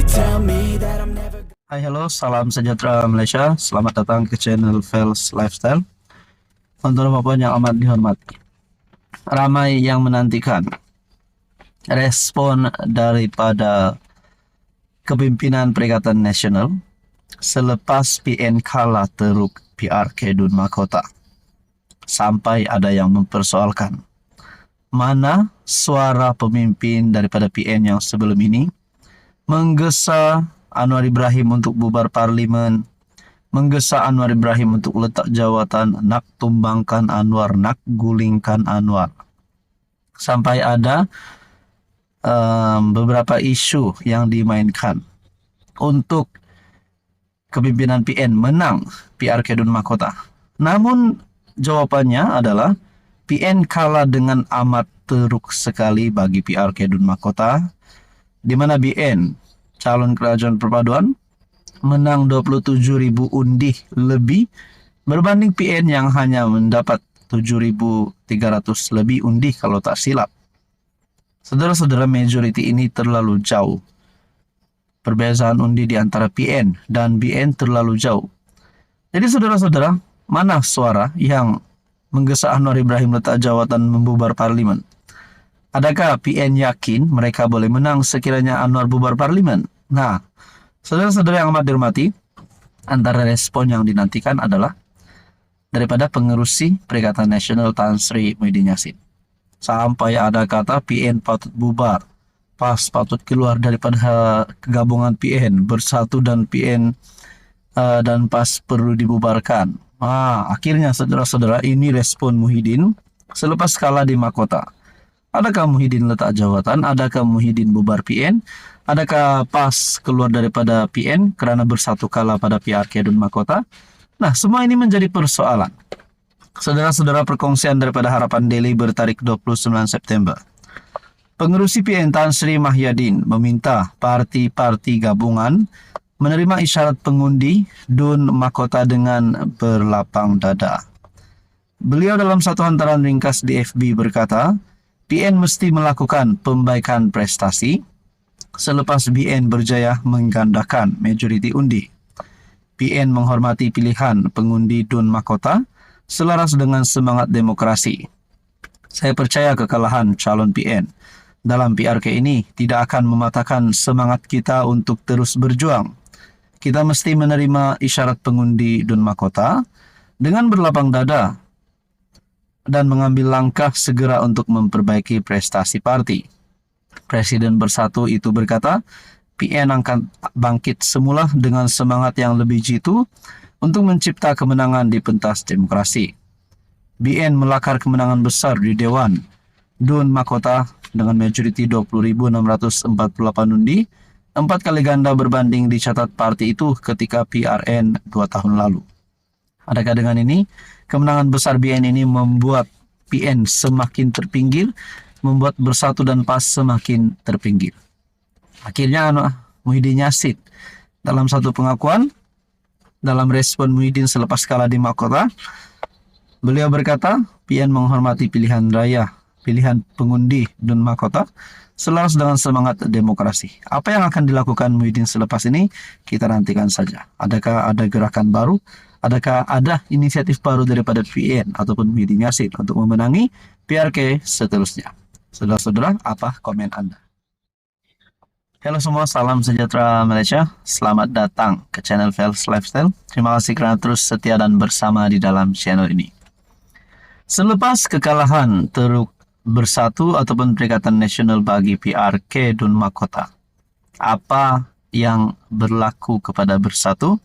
tell me that I'm never. Hai halo, salam sejahtera Malaysia. Selamat datang ke channel Fels Lifestyle. Untuk apapun yang amat dihormati, ramai yang menantikan respon daripada kepimpinan Perikatan Nasional selepas PN kalah teruk PRK Dun Mahkota. Sampai ada yang mempersoalkan mana suara pemimpin daripada PN yang sebelum ini menggesa Anwar Ibrahim untuk bubar parlimen, menggesa Anwar Ibrahim untuk letak jawatan, nak tumbangkan Anwar, nak gulingkan Anwar. Sampai ada beberapa isu yang dimainkan untuk kepimpinan PN menang PRK Dun Mahkota. Namun jawabannya adalah PN kalah dengan amat teruk sekali bagi PRK Dun Mahkota, di mana BN calon kerajaan perpaduan menang 27.000 undi lebih berbanding PN yang hanya mendapat 7.300 lebih undi kalau tak silap. Saudara-saudara, majoriti ini terlalu jauh. Perbezaan undi di antara PN dan BN terlalu jauh. Jadi saudara-saudara, mana suara yang menggesa Anwar Ibrahim letak jawatan membubar parlimen? Adakah PN yakin mereka boleh menang sekiranya Anwar bubar parlimen? Nah, saudara-saudara yang amat dihormati, antara respon yang dinantikan adalah daripada pengerusi Perikatan Nasional Tan Sri Muhyiddin Yassin. Sampai ada kata PN patut bubar, PAS patut keluar daripada gabungan PN, Bersatu dan PN dan PAS perlu dibubarkan. Akhirnya saudara-saudara, ini respon Muhyiddin selepas kalah di Mahkota. Adakah Muhyiddin letak jawatan? Adakah Muhyiddin bubar PN? Adakah PAS keluar daripada PN kerana Bersatu kalah pada PRK Dun Mahkota? Nah, semua ini menjadi persoalan. Saudara-saudara, perkongsian daripada Harapan Daily bertarik 29 September. Pengerusi PN Tan Sri Muhyiddin meminta parti-parti gabungan menerima isyarat pengundi Dun Mahkota dengan berlapang dada. Beliau dalam satu hantaran ringkas di FB berkata, PN mesti melakukan pembaikan prestasi selepas BN berjaya menggandakan majoriti undi. PN menghormati pilihan pengundi Dun Mahkota selaras dengan semangat demokrasi. Saya percaya kekalahan calon PN dalam PRK ini tidak akan mematahkan semangat kita untuk terus berjuang. Kita mesti menerima isyarat pengundi Dun Mahkota dengan berlapang dada dan mengambil langkah segera untuk memperbaiki prestasi parti. Presiden Bersatu itu berkata, PN akan bangkit semula dengan semangat yang lebih jitu untuk mencipta kemenangan di pentas demokrasi. BN melakar kemenangan besar di Dewan Dun Mahkota dengan majoriti 20.648 undi, 4 kali ganda berbanding dicatat parti itu ketika PRN 2 tahun lalu. Adakah dengan ini, kemenangan besar BN ini membuat PN semakin terpinggir, membuat Bersatu dan PAS semakin terpinggir? Akhirnya Muhyiddin Yassin dalam satu pengakuan, dalam respon Muhyiddin selepas kalah di Mahkota, beliau berkata, PN menghormati pilihan raya, pilihan pengundi Dun Mahkota selaras dengan semangat demokrasi. Apa yang akan dilakukan Muhyiddin selepas ini, kita nantikan saja. Adakah ada gerakan baru? Adakah ada inisiatif baru daripada PN ataupun Muhyiddin Yassin untuk memenangi PRK seterusnya? Saudara-saudara, apa komen Anda? Halo semua, salam sejahtera Malaysia. Selamat datang ke channel Fels Lifestyle. Terima kasih kerana terus setia dan bersama di dalam channel ini. Selepas kekalahan teruk Bersatu ataupun Perikatan Nasional bagi PRK Dun Mahkota, apa yang berlaku kepada Bersatu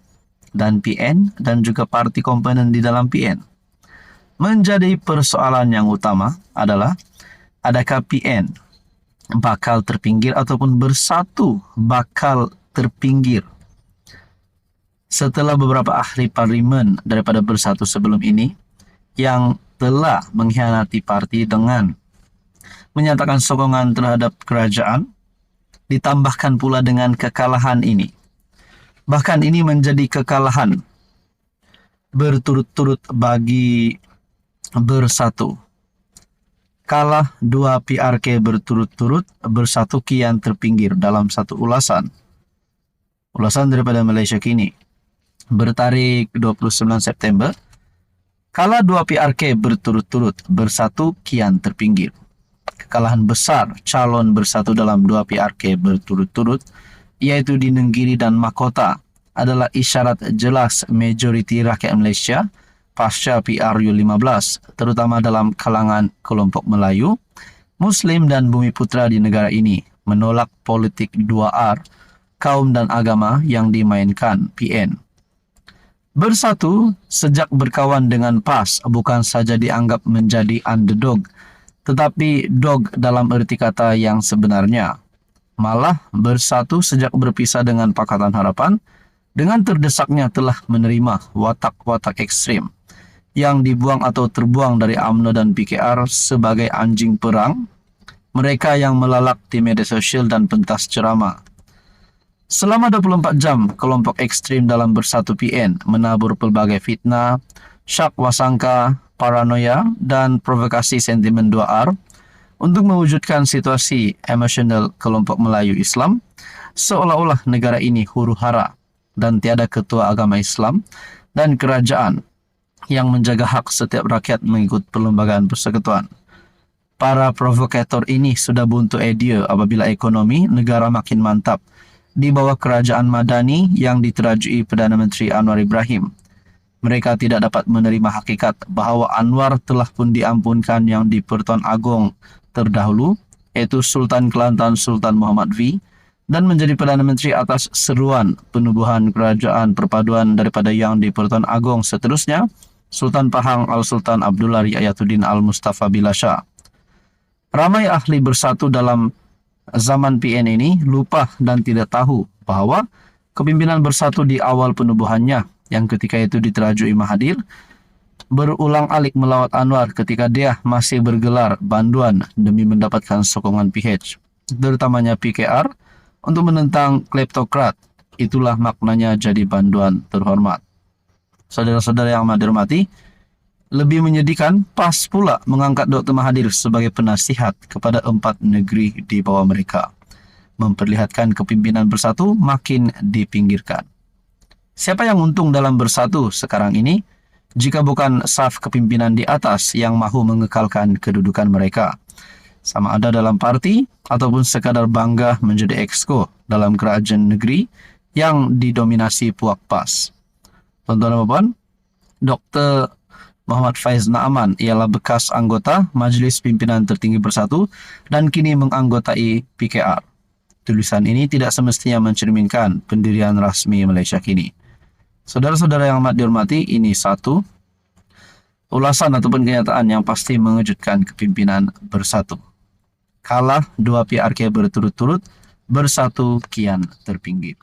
dan PN dan juga parti komponen di dalam PN? Menjadi persoalan yang utama adalah, adakah PN bakal terpinggir ataupun Bersatu bakal terpinggir setelah beberapa ahli parlimen daripada Bersatu sebelum ini yang telah mengkhianati parti dengan menyatakan sokongan terhadap kerajaan, ditambahkan pula dengan kekalahan ini. Bahkan ini menjadi kekalahan berturut-turut bagi Bersatu. Kalah 2 PRK berturut-turut, Bersatu kian terpinggir dalam satu ulasan. Ulasan daripada Malaysia Kini. Bertarik 29 September, kala dua PRK berturut-turut bersatu kian terpinggir. Kekalahan besar calon bersatu dalam dua PRK berturut-turut, yaitu di Nenggiri dan Mahkota, adalah isyarat jelas majoriti rakyat Malaysia pasca PRU 15, terutama dalam kalangan kelompok Melayu, Muslim dan Bumiputra di negara ini menolak politik 2R, kaum dan agama yang dimainkan PN. Bersatu sejak berkawan dengan PAS bukan saja dianggap menjadi underdog, tetapi dog dalam erti kata yang sebenarnya. Malah bersatu sejak berpisah dengan Pakatan Harapan, dengan terdesaknya telah menerima watak-watak ekstrim yang dibuang atau terbuang dari UMNO dan PKR sebagai anjing perang, mereka yang melalak di media sosial dan pentas ceramah. Selama 24 jam, kelompok ekstrim dalam Bersatu PN menabur pelbagai fitnah, syak wasangka, paranoia, dan provokasi sentimen 2R untuk mewujudkan situasi emosional kelompok Melayu Islam, seolah-olah negara ini huru-hara dan tiada ketua agama Islam dan kerajaan yang menjaga hak setiap rakyat mengikut perlembagaan persekutuan. Para provokator ini sudah buntu idea apabila ekonomi negara makin mantap di bawah kerajaan Madani yang diterajui Perdana Menteri Anwar Ibrahim. Mereka tidak dapat menerima hakikat bahawa Anwar telah pun diampunkan yang di Pertuan Agong terdahulu, iaitu Sultan Kelantan Sultan Muhammad V, dan menjadi Perdana Menteri atas seruan penubuhan kerajaan perpaduan daripada yang di Pertuan Agong seterusnya, Sultan Pahang Al-Sultan Abdullah Riayatuddin Al-Mustafa Billah Shah. Ramai ahli bersatu dalam zaman PN ini lupa dan tidak tahu bahawa kepimpinan bersatu di awal penubuhannya yang ketika itu diterajui Mahathir berulang alik melawat Anwar ketika dia masih bergelar banduan demi mendapatkan sokongan PH, terutamanya PKR, untuk menentang kleptokrat. Itulah maknanya jadi banduan terhormat. Saudara-saudara yang amat dihormati, lebih menyedihkan PAS pula mengangkat Dr. Mahathir sebagai penasihat kepada 4 negeri di bawah mereka, memperlihatkan kepimpinan bersatu makin dipinggirkan. Siapa yang untung dalam bersatu sekarang ini jika bukan saf kepimpinan di atas yang mahu mengekalkan kedudukan mereka, sama ada dalam parti ataupun sekadar bangga menjadi exco dalam kerajaan negeri yang didominasi puak PAS. Tuan-tuan dan puan, Dr. Muhammad Faiz Naaman ialah bekas anggota Majlis Pimpinan Tertinggi Bersatu dan kini menganggotai PKR. Tulisan ini tidak semestinya mencerminkan pendirian rasmi Malaysia kini. Saudara-saudara yang amat dihormati, ini satu ulasan ataupun kenyataan yang pasti mengejutkan kepimpinan bersatu. Kalah dua PRK berturut-turut, bersatu kian terpinggir.